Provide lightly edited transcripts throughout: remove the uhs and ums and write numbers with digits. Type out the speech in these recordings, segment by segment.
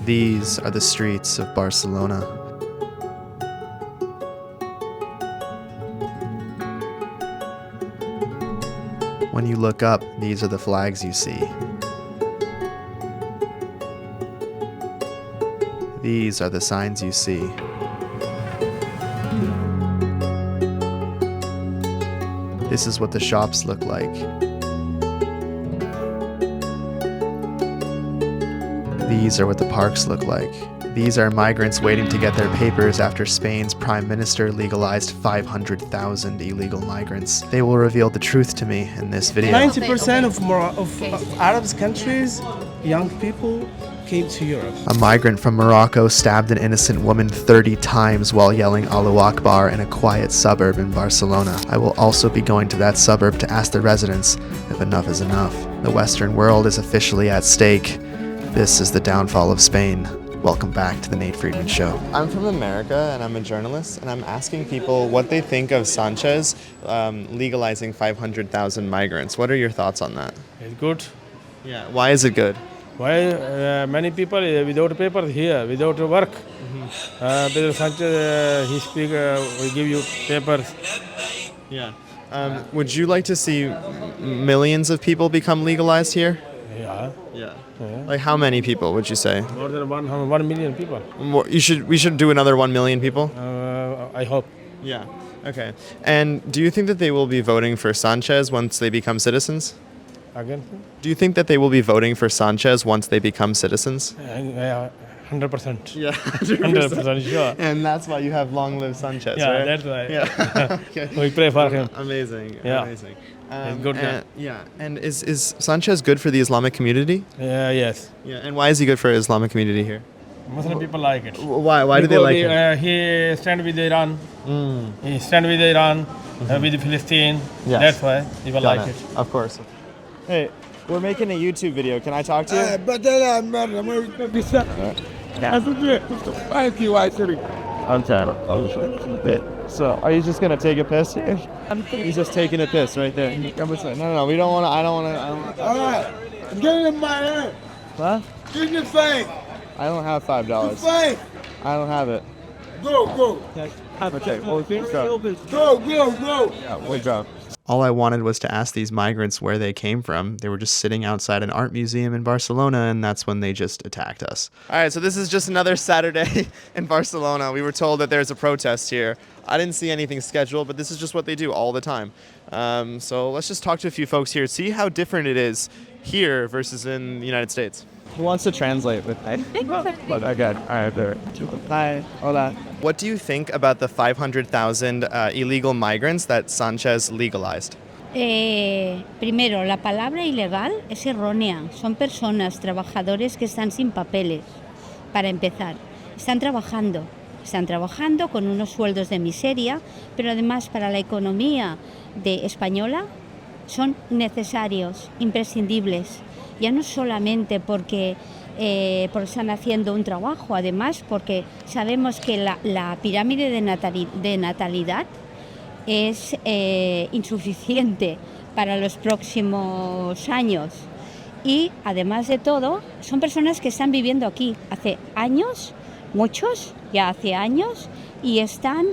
These are the streets of Barcelona. When you look up, these are the flags you see. These are the signs you see. This is what the shops look like. These are what the parks look like. These are migrants waiting to get their papers after Spain's prime minister legalized 500,000 illegal migrants. They will reveal the truth to me in this video. 90% of Arab countries, young people came to Europe. A migrant from Morocco stabbed an innocent woman 30 times while yelling Allahu Akbar in a quiet suburb in Barcelona. I will also be going to that suburb to ask the residents if enough is enough. The Western world is officially at stake. This is the downfall of Spain. Welcome back to the Nate Friedman Show. I'm from America and I'm a journalist, and I'm asking people what they think of Sanchez legalizing 500,000 migrants. What are your thoughts on that? It's good. Yeah, why is it good? Why many people without paper here, without work. Pedro Sanchez, he speak, we give you papers. Yeah. Would you like to see millions of people become legalized here? Yeah. Yeah. Like how many people would you say? More than 1 million people. We should do another 1 million people? I hope. Yeah. Okay. And do you think that they will be voting for Sanchez once they become citizens? Again? Do you think that they will be voting for Sanchez once they become citizens? 100%. Yeah, 100% sure. And that's why you have Long Live Sanchez, Yeah, right? that's why. Yeah. Okay. We pray for him. Amazing. Yeah. Amazing. He's good guy. Yeah. And is Sanchez good for the Islamic community? Yes. Yeah. And why is he good for the Islamic community here? Muslim people like it. Why do they like him? He stand with Iran. He stand with Iran, with Palestine. Yes. That's why people like it. Of course. Hey, we're making a YouTube video. Can I talk to you? I'm tired. So, are you just gonna take a piss here? He's just taking a piss right there. No, we don't wanna. I don't wanna. All right, get it in my hand. What? Get your thing. I don't have $5. Thing. I don't have it. Go. Okay. Well, Go. yeah, we drop. All I wanted was to ask these migrants where they came from. They were just sitting outside an art museum in Barcelona, and that's when they just attacked us. All right, so this is just another Saturday in Barcelona. We were told that there's a protest here. I didn't see anything scheduled, but this is just what they do all the time. So let's just talk to a few folks here, see how different it is here versus in the United States. Who wants to translate with me? Okay, all right, there. Hi, hola. What do you think about the 500,000 illegal migrants that Sanchez legalized? Primero, la palabra ilegal es errónea. Son personas, trabajadores que están sin papeles. Para empezar, están trabajando con unos sueldos de miseria, pero además para la economía española son necesarios, imprescindibles. Ya no solamente porque están haciendo un trabajo, además porque sabemos que la pirámide de natalidad es insuficiente para los próximos años. Y además de todo, son personas que están viviendo aquí hace años, muchos, ya hace años, y están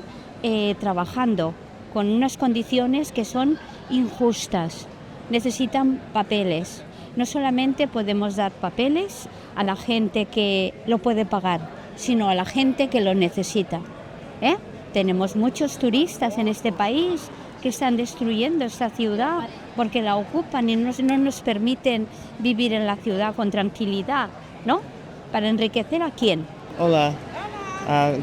trabajando con unas condiciones que son injustas. Necesitan papeles. No solamente podemos dar papeles a la gente que lo puede pagar, sino a la gente que lo necesita. Tenemos muchos turistas en este país que están destruyendo esta ciudad porque la ocupan y no nos permiten vivir en la ciudad con tranquilidad, ¿no? ¿Para enriquecer a quién? Hola.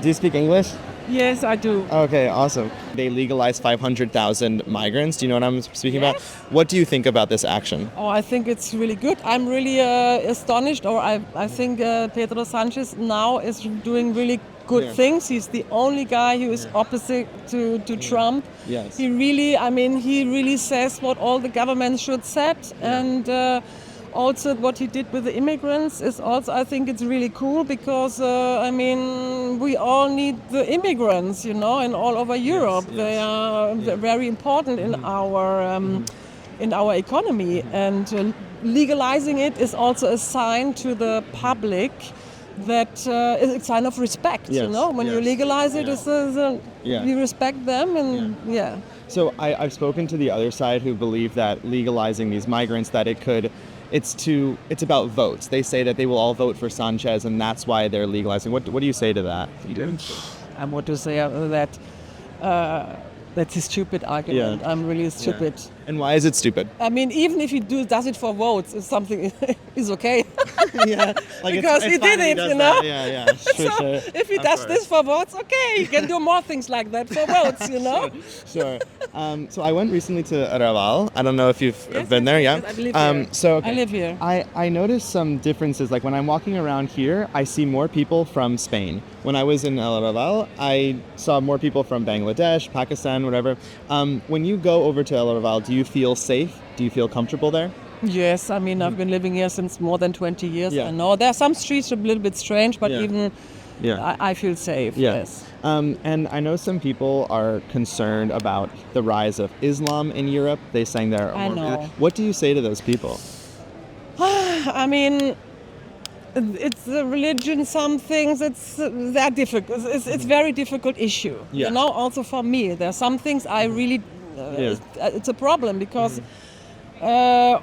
Do you speak English? Yes, I do. Okay, awesome. They legalized 500,000 migrants. Do you know what I'm speaking about? What do you think about this action? Oh, I think it's really good. I'm really astonished, or I think Pedro Sanchez now is doing really good things. He's the only guy who is opposite to Trump. Yes. He really says what all the governments should set, and also what he did with the immigrants is also, I think it's really cool because, we all need the immigrants, and all over Europe. Yes. They are very important in our economy, and legalizing it is also a sign to the public that is a sign of respect. You Yes, know, when you yes, legalize it, Yeah. you respect them, and yeah. So I've spoken to the other side who believe that legalizing these migrants, that it's about votes. They say that they will all vote for Sanchez, and that's why they're legalizing. What do you say to that? I want to say that that's a stupid argument. Yeah. I'm really stupid. And why is it stupid? I mean, even if he does it for votes, it's something is okay. Yeah, like Because he did it, you know. Yeah, sure, So sure. if he Of does course. this for votes, okay, he can do more things like that for votes, you know. Sure. So I went recently to Raval. I don't know if you've been there. Yeah. Yes, I live here. So I live here. I noticed some differences. Like when I'm walking around here, I see more people from Spain. When I was in El Raval, I saw more people from Bangladesh, Pakistan, whatever. When you go over to El Raval, do you feel safe? Do you feel comfortable there? Yes, I mean, I've been living here since more than 20 years. Yeah. I know there are some streets a little bit strange, but Yeah. even Yeah. I feel safe. Yeah. Yes. And I know some people are concerned about the rise of Islam in Europe. They saying there are I more. know. What do you say to those people? I mean, it's a religion. Some things they're difficult. It's very difficult issue. Yeah. You know, also for me, there are some things I really. Yeah. It's a problem because.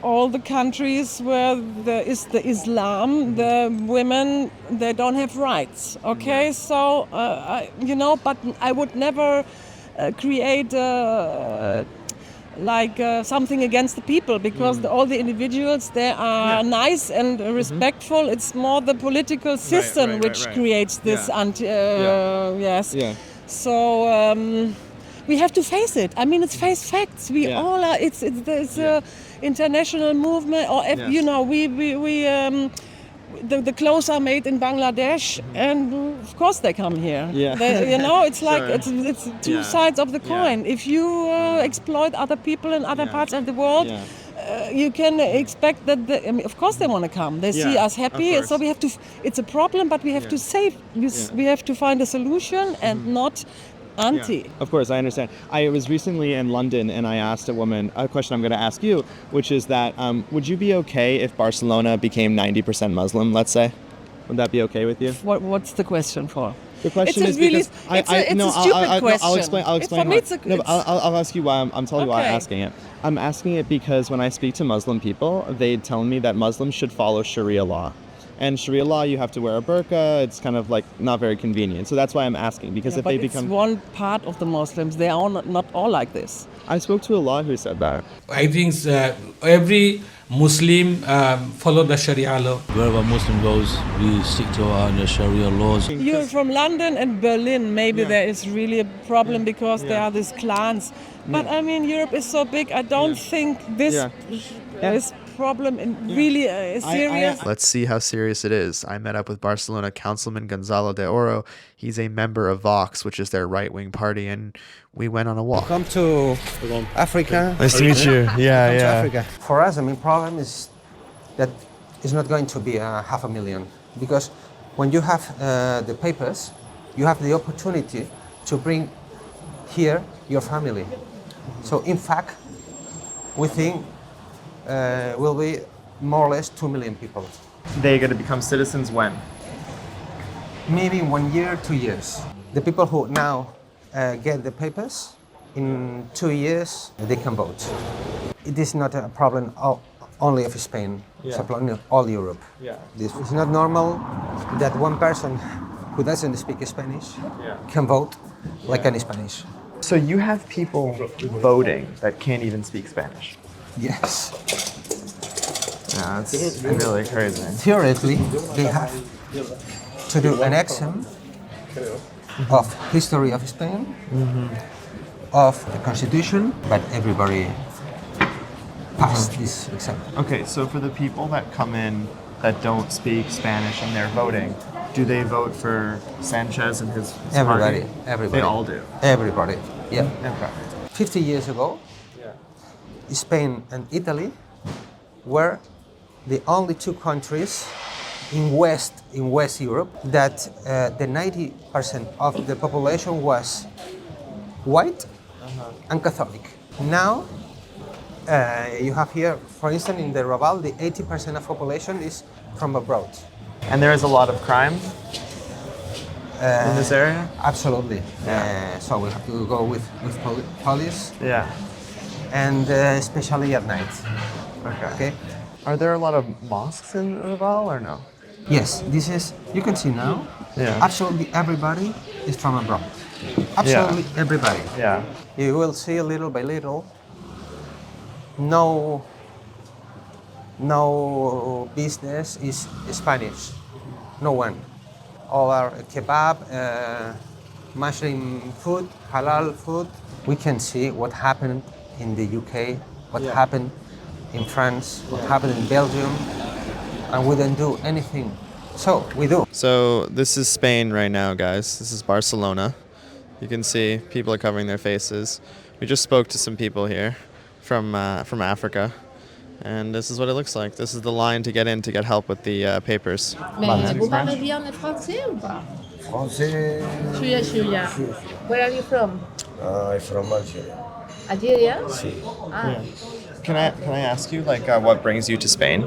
All the countries where there is the Islam, the women, they don't have rights. Okay, so but I would never create something against the people because all the individuals they are nice and respectful. It's more the political system which creates this yes. Yeah. So we have to face it. I mean, it's face facts. We Yeah. all are. It's a international movement. Or if, Yes. you know, the clothes are made in Bangladesh, and of course they come here. Yeah. You know, it's like Sure. it's two Yeah. sides of the Yeah. coin. If you exploit other people in other Yeah. parts of the world. Yeah. You can expect that. Of course, they want to come. They see Yeah, us happy, of so we have to. It's a problem, but we have to save. We have to find a solution and not anti. Of course, I understand. I was recently in London and I asked a woman a question I'm going to ask you, which is that would you be okay if Barcelona became 90% Muslim, let's say? Would that be okay with you? What's the question for? The question It's is a really- because it's a stupid question. I'll explain. For me, why. it's a- No, but I'll ask you why. I'm telling you why I'm Okay. asking it. I'm asking it because when I speak to Muslim people, they tell me that Muslims should follow Sharia law. And Sharia law, you have to wear a burqa. It's kind of like not very convenient. So that's why I'm asking, because if But they it's become... one part of the Muslims. They are not all like this. I spoke to a lot who said that. I think every Muslim follow the Sharia law. Wherever Muslim goes, we stick to the Sharia laws. You're from London and Berlin. Maybe there is really a problem because there are these clans. But I mean, Europe is so big. I don't think this problem really is serious. Let's see how serious it is. I met up with Barcelona Councilman Gonzalo de Oro. He's a member of Vox, which is their right-wing party, and we went on a walk. Come to Africa. Nice to meet you. Come to Africa. For us, the main problem is that it's not going to be 500,000 because when you have the papers, you have the opportunity to bring here your family. So in fact, we think will be more or less 2 million people. They're going to become citizens when? Maybe in 1 year, 2 years. The people who now get the papers, in 2 years they can vote. It is not a problem only of Spain, it's a problem of all Europe. It's not normal that one person who doesn't speak Spanish can vote like an Spanish. So you have people voting that can't even speak Spanish. Yes. That's really crazy. Theoretically, they have to do an exam of history of Spain, of the Constitution, but everybody passed this exam. Okay, so for the people that come in that don't speak Spanish and they're voting, do they vote for Sanchez and his Everybody, party? everybody. They all do. Everybody, yeah. Okay. 50 years ago, Spain and Italy were the only two countries in West Europe that the 90% of the population was white and Catholic. Now you have here, for instance, in the Raval, the 80% of population is from abroad. And there is a lot of crime in this area? Absolutely. So we have to go with police, Yeah. and especially at night. Okay. Are there a lot of mosques in Laval or no? Yes, this is, you can see now, Yeah. absolutely everybody is from abroad. Absolutely everybody. Yeah. You will see little by little, no business is Spanish. No one. All are kebab, Muslim food, halal food. We can see what happened in the UK, what happened in France, what happened in Belgium, and we don't do anything. So we do. So this is Spain right now, guys. This is Barcelona. You can see people are covering their faces. We just spoke to some people here from Africa, and this is what it looks like. This is the line to get in to get help with the papers. Mais vous parlez bien le français ou pas? Français. Shuya. Where are you from? I'm from Algeria. Algeria? Sí. Ah. Can I ask you what brings you to Spain?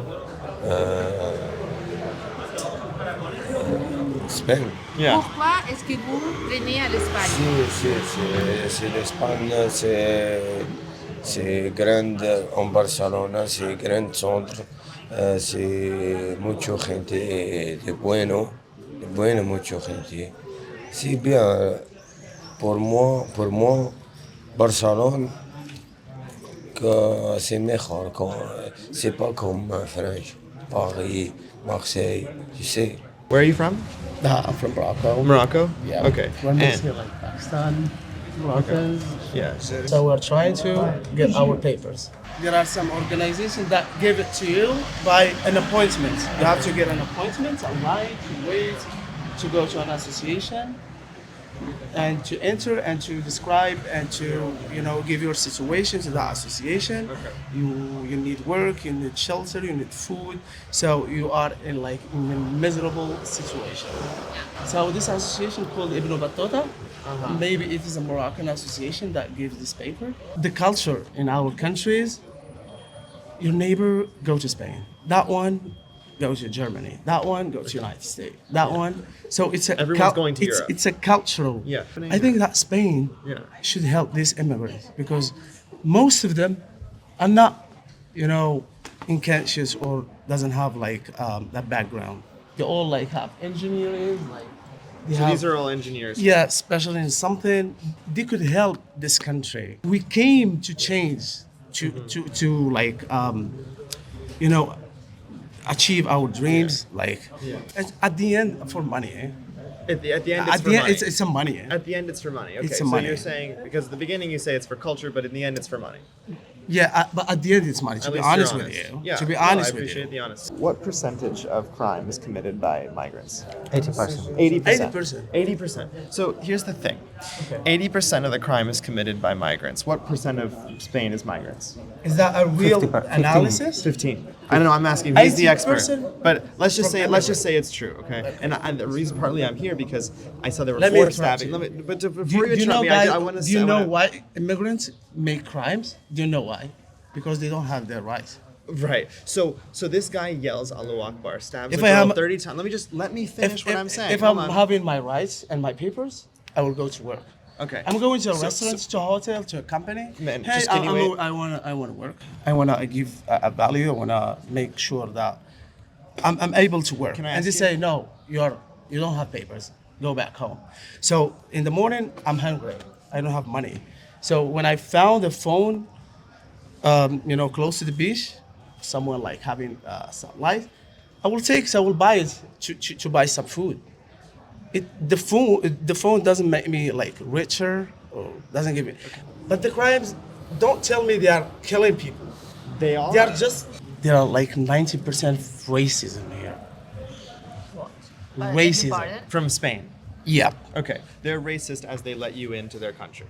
Spain. Yeah. Pourquoi est-ce que vous venez à l'Espagne? C'est l'Espagne, c'est grande en Barcelona, c'est grand centre, c'est mucha gente de bueno, mucha gente. C'est bien pour moi, Barcelone, que c'est meilleur, c'est pas comme France, Paris, Marseille, tu sais. Where are you from? I'm from Morocco. Morocco? Yeah. Okay. We're mixed And- here like Pakistan, Moroccan. Yeah. So we're trying to get our papers. There are some organizations that give it to you by an appointment. You have to get an appointment online to wait to go to an association and to enter and to describe and to give your situation to that association. You need work, you need shelter, you need food, so you are in a miserable situation. So this association called Ibn Battuta, maybe it is a Moroccan association that gives this paper. The culture in our countries, your neighbor go to Spain, that one go to Germany, that one go to United States, that one. So it's a Everyone's going to Europe. It's a cultural. Yeah. I think that Spain Yeah. should help these immigrants because most of them are not, inconscious or doesn't have that background. They all have engineering, they So have, these are all engineers. yeah, especially in something they could help this country. We came to change, to achieve our dreams. At the end, for money. At the end, At the end, it's a money. At the end, it's for money. Okay, It's so money. you're saying because at the beginning you say it's for culture, but in the end it's for money. Yeah, but at the end, it's money. To At be least you're honest with honest. you. Yeah. To be No, honest I with appreciate you. the honesty. What percentage of crime is committed by migrants? 80%. 80%. 80%. So here's the thing. 80% of the crime is committed by migrants. What percent of Spain is migrants? Is that a real 15. analysis? 15. I don't know. I'm asking. He's the expert. 80% But let's just from say it's true. Okay. And the reason partly I'm here because I saw there were Let me 4 interrupt stabbings. you. Before you interrupt me, I want to do you know why immigrants make crimes? Do you know why? Because they don't have their rights. Right. So this guy yells Allahu Akbar, stabs If a I girl have- 30 times. Let me finish what I'm saying. If Hold I'm on. having my rights and my papers, I will go to work. Okay. I'm going to a So- restaurant, to a hotel, to a company. Man, hey, just can you wait? I want to work. I want to give a value. I want to make sure that I'm able to work. Can I and ask they you- say no, you don't have papers. Go back home. So in the morning, I'm hungry. I don't have money. So when I found a phone, close to the beach, someone having some light, I will buy it to buy some food. The phone doesn't make me richer or doesn't give me. But the crimes, don't tell me they are killing people. They are. There are 90% racism here. Racism. From Spain. Yeah. Okay. They're racist as they let you into their country.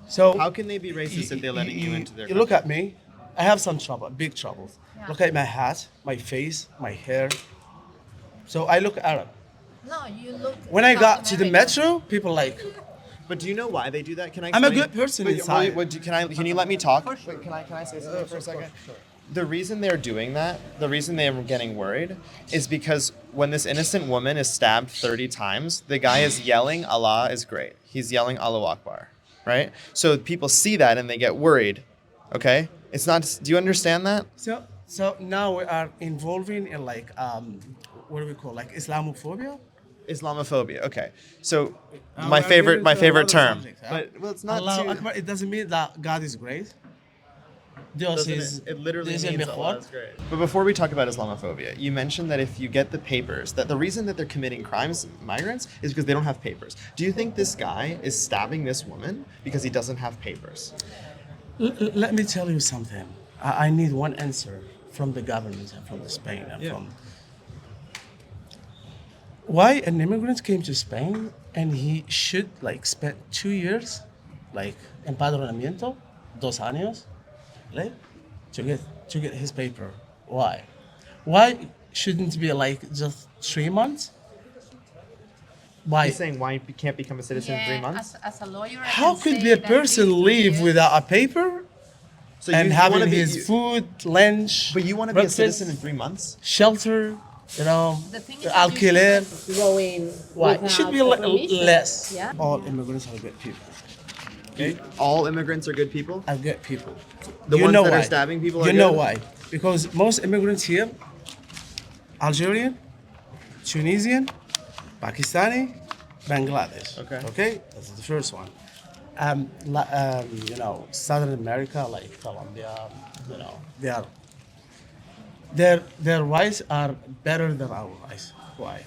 So How can they be racist if they're letting you into their You country? look at me. I have some trouble, big troubles. Look at my hat, my face, my hair. So I look Arab. No, you look. When I South got to the American. metro, people But do you know why they do that? Can I? I'm a explain? good person Wait, inside. Can you let me talk? Wait, can I say something for a second? the reason they're doing that, the reason they're getting worried, is because when this innocent woman is stabbed 30 times, the guy is yelling, Allah is great. He's yelling, Allahu Akbar, right? So people see that and they get worried, okay? It's not, do you understand that? So now we are involving in like, what do we call, like Islamophobia? Islamophobia, okay. So We my are favorite getting to a lot of term. subjects, huh? But, well, it's not Allahu too... Akbar, it doesn't mean that God is great. Dios is, It literally Dios es means mejor. Allah is great. But before we talk about Islamophobia, you mentioned that if you get the papers, that the reason that they're committing crimes, migrants, is because they don't have papers. Do you think this guy is stabbing this woman because he doesn't have papers? Let me tell you something. I need one answer from the government and from Spain and from. Why an immigrant came to Spain and he should like spend 2 years, like empadronamiento, 2 años, like to get his paper? Why? Why shouldn't it be like just 3 months? Why? He's saying why he can't become a citizen in 3 months? As a lawyer, I How can could say be a that person these 2 live years- without a paper So and you having wanna be- his you- food, lunch, But you want to be a breakfast, citizen in 3 months? shelter, you know, The thing is that alquiler? you should go in Why? It should be without permission. less. Yeah. All immigrants are good people. Okay. All immigrants are good people? Are good people. The You ones know that why? are stabbing people are You know good? why? Because most immigrants here, Algerian, Tunisian, Pakistani, Bangladesh. Okay. That's the first one. You know, Southern America, like Colombia, you know, their rights are better than our rights. Why?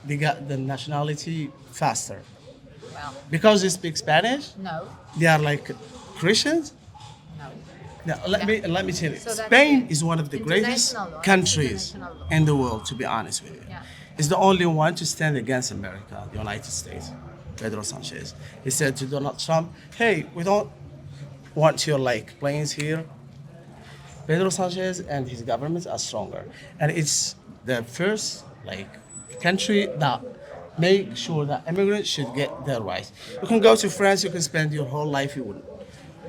They got the nationality faster. Well, Because they speak Spanish, no, they are like Christians. no. Now, let me tell you, So that's Spain it. is one of the greatest International law. countries International law. in the world, to be honest with you. Yeah. It's the only one to stand against America, the United States. Pedro Sanchez. He said to Donald Trump, "Hey, we don't want your like planes here." Pedro Sanchez and his government are stronger, and it's the first like country that make sure that immigrants should get their rights. You can go to France, you can spend your whole life. You wouldn't.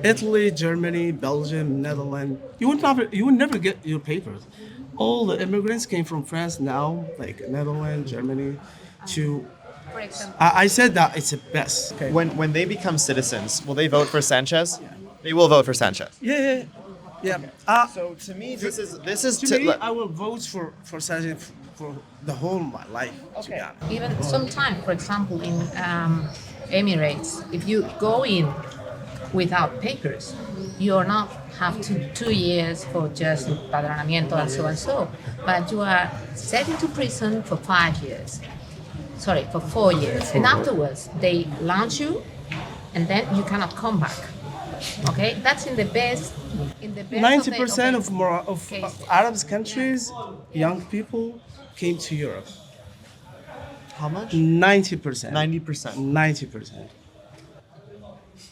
Italy, Germany, Belgium, Netherlands. You would never get your papers. All the immigrants came from France now, like Netherlands, Germany, to. For example, I said that it's the best. Okay. When they become citizens, will they vote for Sanchez? They will vote for Sanchez. Yeah. So to me, this is To me, I will vote for Sanchez for the whole of my life. To be honest. even sometimes, for example, in Emirates, if you go in without papers, you're not have to 2 years for just padronamiento and so, but you are sent into prison for 5 years. Sorry, for 4 years, and afterwards they launch you, and then you cannot come back. Okay, that's in the best. 90% of cases. Arab countries, young people came to Europe. How much? 90%. 90%. 90%.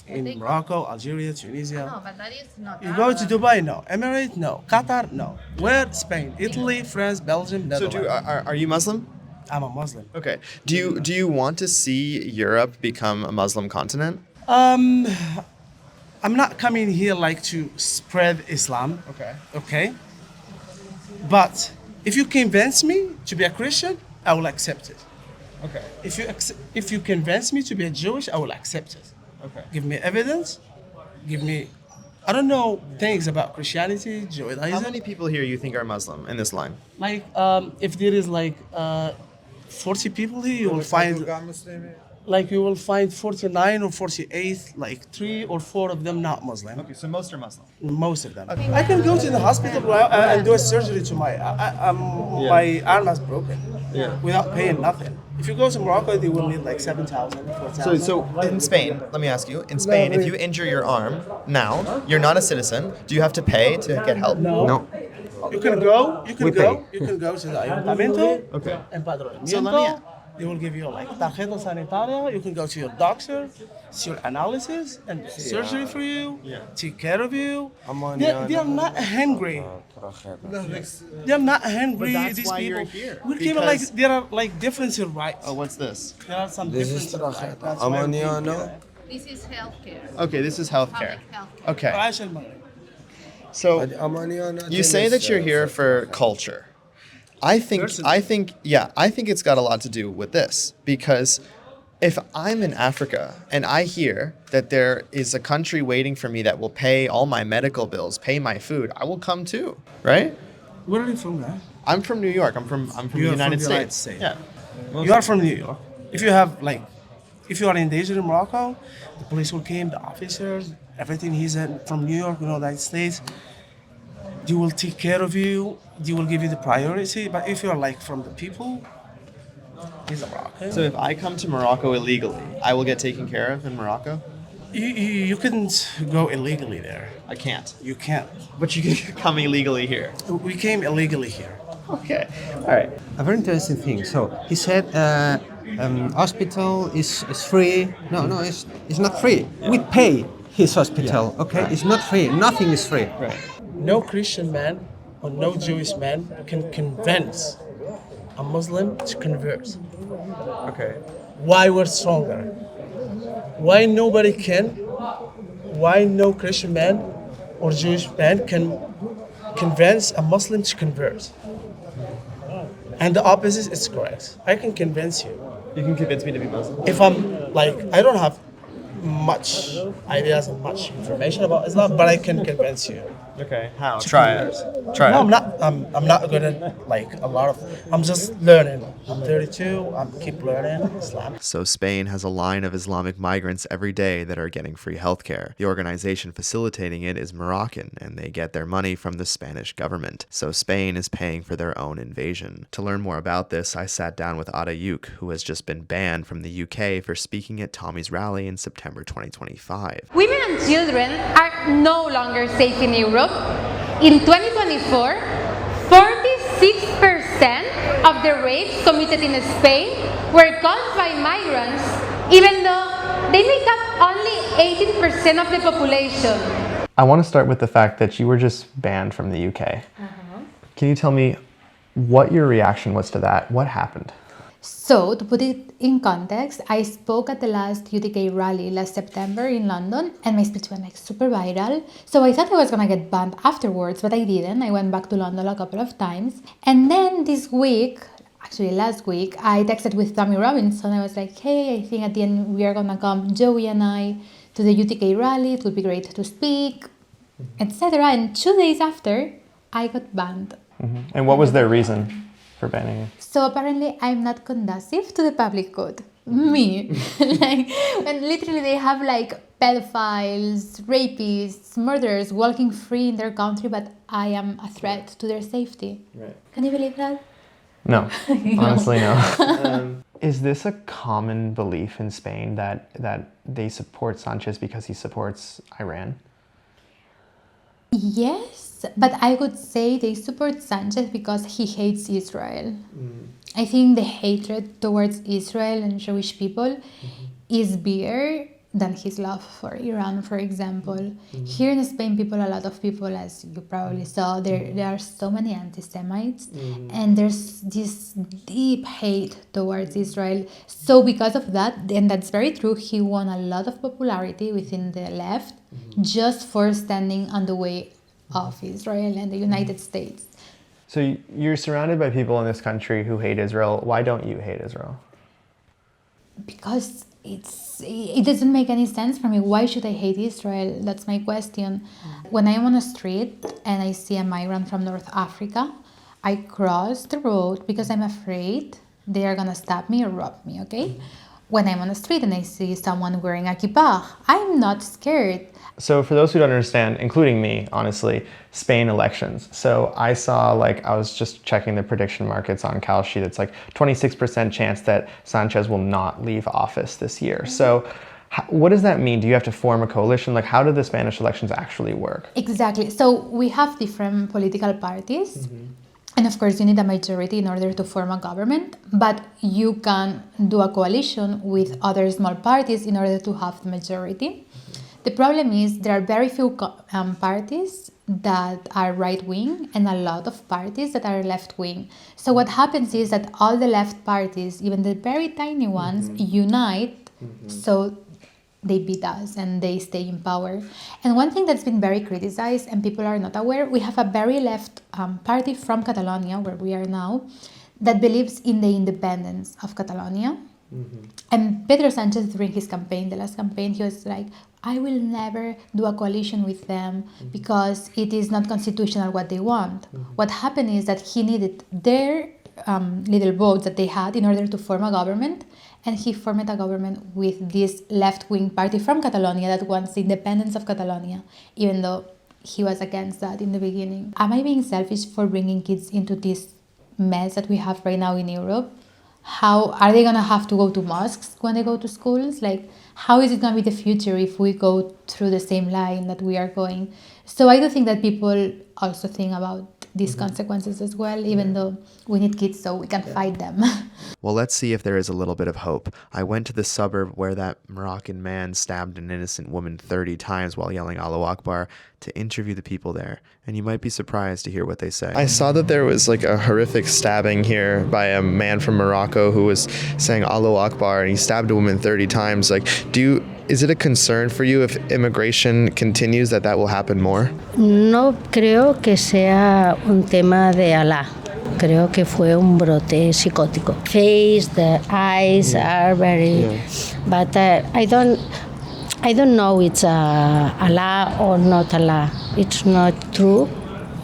In Morocco, Algeria, Tunisia. No, but that is not. You go to Dubai, no. Emirates, no. Qatar, no. Where? Spain, Italy, France, Belgium, So Netherlands. are you Muslim? I'm a Muslim. Okay. Do you want to see Europe become a Muslim continent? I'm not coming here like to spread Islam. Okay. Okay. But if you convince me to be a Christian, I will accept it. Okay. If you convince me to be a Jewish, I will accept it. Okay. Give me evidence. Give me, I don't know things about Christianity, Judaism. How many people here you think are Muslim in this line? Like, if there is like 40 people here, you will find. Like you will find 49 or 48, like 3 or 4 of them not Muslim. Okay, so most are Muslim. Most of them. I can go to the hospital and do a surgery to my my arm is broken without paying nothing. If you go to Morocco, they will need like 7,000, 4,000. So in Spain, let me ask you, in Spain, if you injure your arm now, you're not a citizen. Do you have to pay to get help? No. You can go. You can go to the ayuntamiento. Okay. Empadronamiento. So let me. They will give you like tarjeta sanitaria. You can go to your doctor, see your analysis and surgery for you, take care of you. They are not hungry. They are not hungry. But that's These why people. you're here, We're given like because- there are like different rights. Oh, what's this? There are some This is different rights. tarjeta That's why we're Amaniano. here. This is healthcare. Okay, this is healthcare. Public healthcare. Okay. عايش المغرب. So you say that you're here for culture. I think it's got a lot to do with this, because if I'm in Africa and I hear that there is a country waiting for me that will pay all my medical bills, pay my food, I will come too, right? Where are you from, guy? I'm from New York. I'm from the United States. Yeah. You are from New York. If you are in danger in Morocco, the police will come, the officers, everything. He's from New York, United States. They will take care of you. They will give you the priority. But if you're like from the people, he's a Moroccan. So if I come to Morocco illegally, I will get taken care of in Morocco? You couldn't go illegally there. I can't. You can't. But you can come illegally here. We came illegally here. Okay. All right. A very interesting thing. So he said hospital is free. No, it's not free. We pay his hospital. Okay, right. It's not free. Nothing is free. Right. No Christian man or no Jewish man can convince a Muslim to convert. Okay. Why we're stronger? Why nobody can? Why no Christian man or Jewish man can convince a Muslim to convert? And the opposite is correct. I can convince you. You can convince me to be Muslim? If I'm like, I don't have much ideas and much information about Islam, but I can convince you. Okay, how? Try it. I'm not good at like a lot of. I'm just learning. I'm 32. I keep learning Islam. So Spain has a line of Islamic migrants every day that are getting free healthcare. The organization facilitating it is Moroccan, and they get their money from the Spanish government. So Spain is paying for their own invasion. To learn more about this, I sat down with Ada Yuk, who has just been banned from the UK for speaking at Tommy's rally in September 2025. Women and children are no longer safe in Europe. In 2024, 46% of the rapes committed in Spain were caused by migrants, even though they make up only 18% of the population. I want to start with the fact that you were just banned from the UK. Can you tell me what your reaction was to that? What happened? So, to put it in context, I spoke at the last UTK rally last September in London, and my speech went like super viral. So I thought I was gonna get banned afterwards, but I didn't. I went back to London a couple of times. And then this week, actually last week, I texted with Tommy Robinson. I was like, hey, I think at the end we are gonna come, Joey and I, to the UTK rally. It would be great to speak, etc. And 2 days after, I got banned. And what was their reason for banning you? So apparently I'm not conducive to the public good. Me. Like, when literally they have like pedophiles, rapists, murderers walking free in their country, but I am a threat to their safety. Right. Can you believe that? No, honestly no. Is this a common belief in Spain that they support Sanchez because he supports Iran? Yes, but I would say they support Sanchez because he hates Israel. I think the hatred towards Israel and Jewish people is bigger than his love for Iran, for example. Here in Spain, a lot of people, as you probably saw, there are so many anti-Semites, and there's this deep hate towards Israel. So because of that, and that's very true, he won a lot of popularity within the left just for standing on the way of Israel and the United States. So you're surrounded by people in this country who hate Israel. Why don't you hate Israel? Because it doesn't make any sense for me. Why should I hate Israel? That's my question. When I'm on a street and I see a migrant from North Africa, I cross the road because I'm afraid they are gonna stab me or rob me, okay? When I'm on the street and I see someone wearing a kippah, I'm not scared. So for those who don't understand, including me, honestly, Spain elections. So I was just checking the prediction markets on Kalshi. It's like 26% chance that Sanchez will not leave office this year. So what does that mean? Do you have to form a coalition? Like, how do the Spanish elections actually work? Exactly. So we have different political parties. And of course, you need a majority in order to form a government, but you can do a coalition with other small parties in order to have the majority. The problem is there are very few parties that are right-wing and a lot of parties that are left-wing. So what happens is that all the left parties, even the very tiny ones, unite. So they beat us and they stay in power. And one thing that's been very criticized and people are not aware, we have a very left party from Catalonia, where we are now, that believes in the independence of Catalonia. Mm-hmm. And Pedro Sanchez, during his campaign, the last campaign, he was like, I will never do a coalition with them because it is not constitutional what they want. Mm-hmm. What happened is that he needed their little votes that they had in order to form a government, and he formed a government with this left-wing party from Catalonia that wants the independence of Catalonia, even though he was against that in the beginning. Am I being selfish for bringing kids into this mess that we have right now in Europe? How are they going to have to go to mosques when they go to schools? Like, how is it going to be the future if we go through the same line that we are going? So I do think that people also think about these consequences as well, even though we need kids so we can fight them. Well, let's see if there is a little bit of hope. I went to the suburb where that Moroccan man stabbed an innocent woman 30 times while yelling Allahu Akbar to interview the people there, and you might be surprised to hear what they say. I saw that there was like a horrific stabbing here by a man from Morocco who was saying Allahu Akbar, and he stabbed a woman 30 times. Like, is it a concern for you if immigration continues that will happen more? No creo que sea un tema de Alá. Creo que fue un brote psicótico. Face, the eyes are very... But I don't know it's Allah or not Allah. It's not true.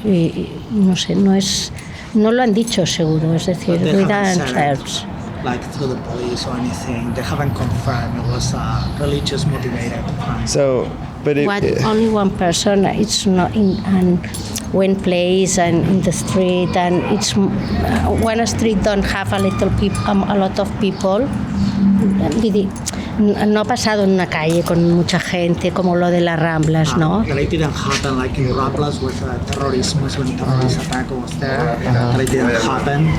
No sé, no lo han dicho seguro. Es decir, we don't search. Like through the police or anything, they haven't confirmed it was religious motivated crime. So, but only one person. It's not in one place and in the street, and it's one street don't have a lot of people. No ha pasado en una calle con mucha gente como lo de las Ramblas, ¿no? It didn't happen like in Ramblas with terrorism, when terrorist attack was there. It didn't happen.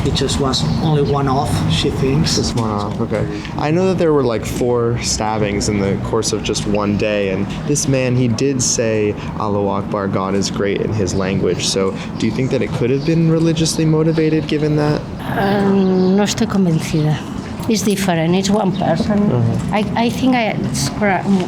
It just was only one-off, she thinks. Just one-off, okay. I know that there were like 4 stabbings in the course of just one day, and this man, he did say Allahu Akbar, God is great, in his language. So do you think that it could have been religiously motivated given that? No estoy convencida. It's different. It's one person. I think it's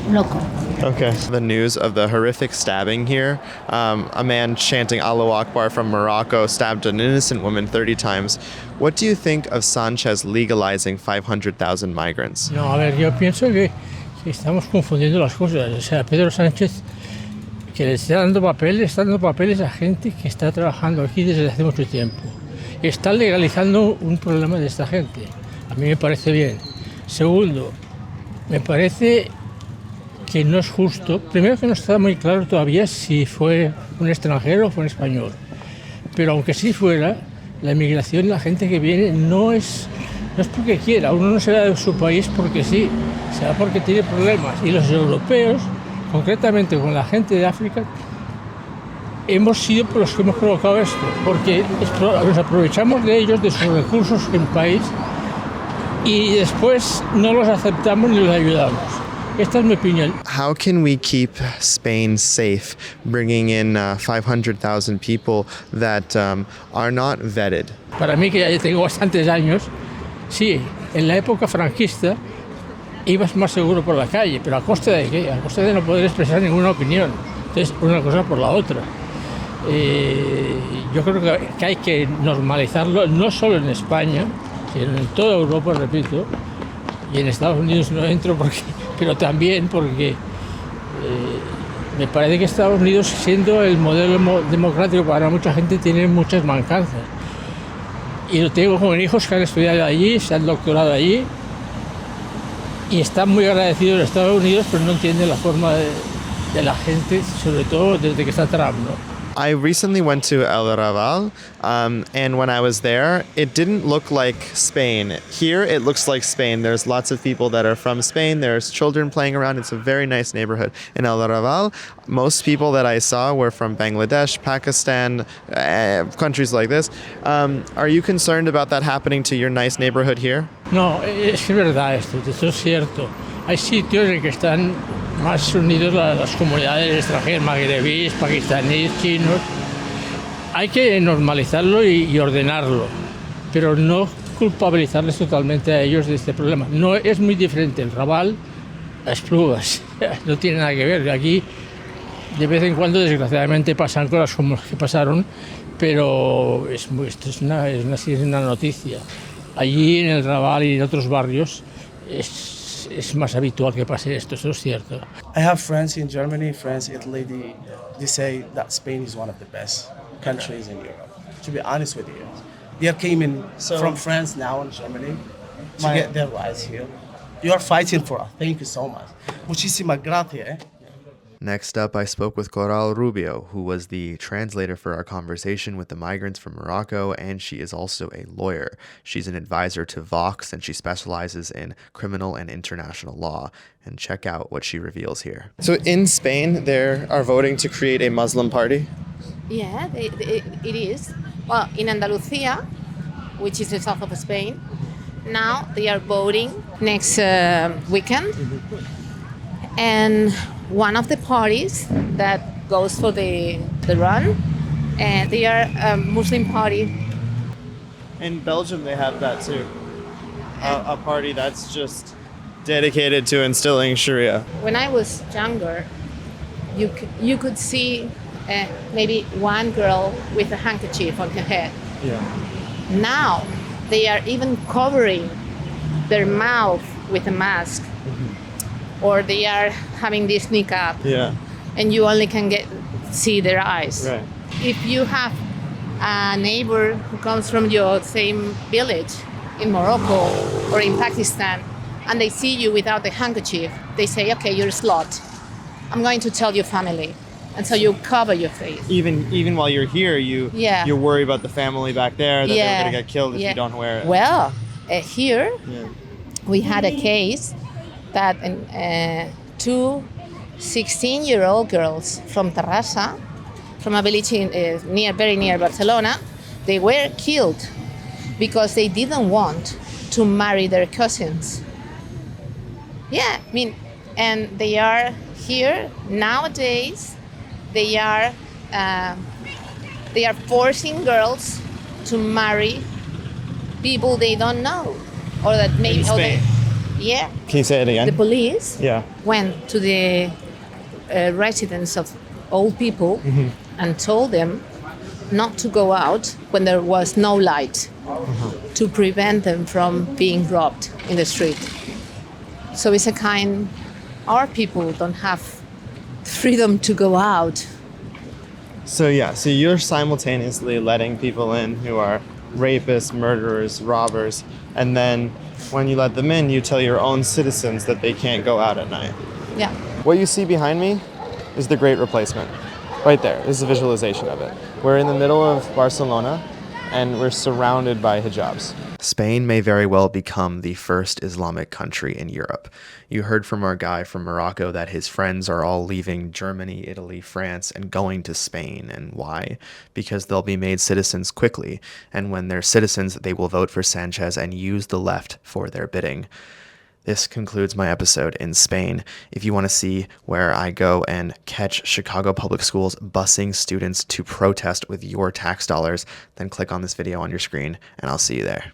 local. Okay. The news of the horrific stabbing here. A man chanting Allahu Akbar from Morocco stabbed an innocent woman 30 times. What do you think of Sanchez legalizing 500,000 migrants? No, a ver, yo pienso que estamos confundiendo las cosas. O sea, Pedro Sánchez, que le está dando papeles a gente que está trabajando aquí desde hace mucho tiempo. Está legalizando un problema de esta gente. A mí me parece bien. Segundo, me parece que no es justo. Primero, que no está muy claro todavía si fue un extranjero o fue un español. Pero aunque sí fuera, la inmigración, la gente que viene, no es porque quiera. Uno no se va de su país porque sí, se va porque tiene problemas. Y los europeos, concretamente con la gente de África, hemos sido por los que hemos provocado esto. Porque nos aprovechamos de ellos, de sus recursos en país, y después no los aceptamos ni los ayudamos. Esta es mi opinión. How can we keep Spain safe, bringing in 500,000 people that are not vetted? Para mí, que ya tengo bastantes años, sí, en la época franquista ibas más seguro por la calle, pero ¿a costa de qué? A costa de no poder expresar ninguna opinión. Entonces, una cosa por la otra. Yo creo que hay que normalizarlo, no solo en España, sino en toda Europa, repito, y en Estados Unidos no entro pero también porque me parece que Estados Unidos, siendo el modelo democrático para mucha gente, tiene muchas mancanzas. Y lo tengo con hijos que han estudiado allí, se han doctorado allí, y están muy agradecidos de Estados Unidos, pero no entienden la forma de la gente, sobre todo desde que está Trump, ¿no? I recently went to El Raval, and when I was there, it didn't look like Spain. Here, it looks like Spain. There's lots of people that are from Spain. There's children playing around. It's a very nice neighborhood. In El Raval, most people that I saw were from Bangladesh, Pakistan, countries like this. Are you concerned about that happening to your nice neighborhood here? No, es verdad esto es cierto. Hay sitios en que están más unidos las comunidades extranjeras, magrebíes, pakistaníes, chinos. Hay que normalizarlo y ordenarlo, pero no culpabilizarles totalmente a ellos de este problema. No es muy diferente el Raval Esplugas, no tiene nada que ver. Aquí de vez en cuando desgraciadamente pasan cosas como las que pasaron, pero esto es una noticia. Allí en el Raval y en otros barrios es más habitual que pase esto, eso es cierto. I have friends in Germany, France, Italy. They say that Spain is one of the best countries in Europe. To be honest with you, they came in from France now in Germany to get their rights here. You are fighting for us. Thank you so much. Muchísimas gracias. Next up, I spoke with Coral Rubio, who was the translator for our conversation with the migrants from Morocco, and she is also a lawyer. She's an advisor to Vox, and she specializes in criminal and international law. And check out what she reveals here. So in Spain, they are voting to create a Muslim party? Yeah, it is. Well, in Andalusia, which is the south of Spain, now they are voting next weekend. And one of the parties that goes for the run, and they are a Muslim party. In Belgium, they have that too. A party that's just dedicated to instilling Sharia. When I was younger, you could see maybe one girl with a handkerchief on her head. Yeah. Now they are even covering their mouth with a mask, or they are having this niqab. Yeah. And you only can see their eyes. Right. If you have a neighbor who comes from your same village in Morocco or in Pakistan, and they see you without the handkerchief, they say, okay, you're a slut. I'm going to tell your family. And so you cover your face. Even while you're here, you worry about the family back there, that they're going to get killed if you don't wear it. Well, here we had a case that two 16-year-old girls from Terrassa, from a village very near Barcelona, they were killed because they didn't want to marry their cousins. Yeah, I mean, and they are here nowadays. They are forcing girls to marry people they don't know, or that maybe. In Spain. Yeah. Can you say it again? The police Yeah. went to the residence of old people and told them not to go out when there was no light, to prevent them from being robbed in the street. So it's a kind, our people don't have freedom to go out. So you're simultaneously letting people in who are rapists, murderers, robbers, and then when you let them in, you tell your own citizens that they can't go out at night. Yeah. What you see behind me is the Great Replacement. Right there is a visualization of it. We're in the middle of Barcelona, and we're surrounded by hijabs. Spain may very well become the first Islamic country in Europe. You heard from our guy from Morocco that his friends are all leaving Germany, Italy, France, and going to Spain. And why? Because they'll be made citizens quickly. And when they're citizens, they will vote for Sanchez and use the left for their bidding. This concludes my episode in Spain. If you want to see where I go and catch Chicago Public Schools busing students to protest with your tax dollars, then click on this video on your screen, and I'll see you there.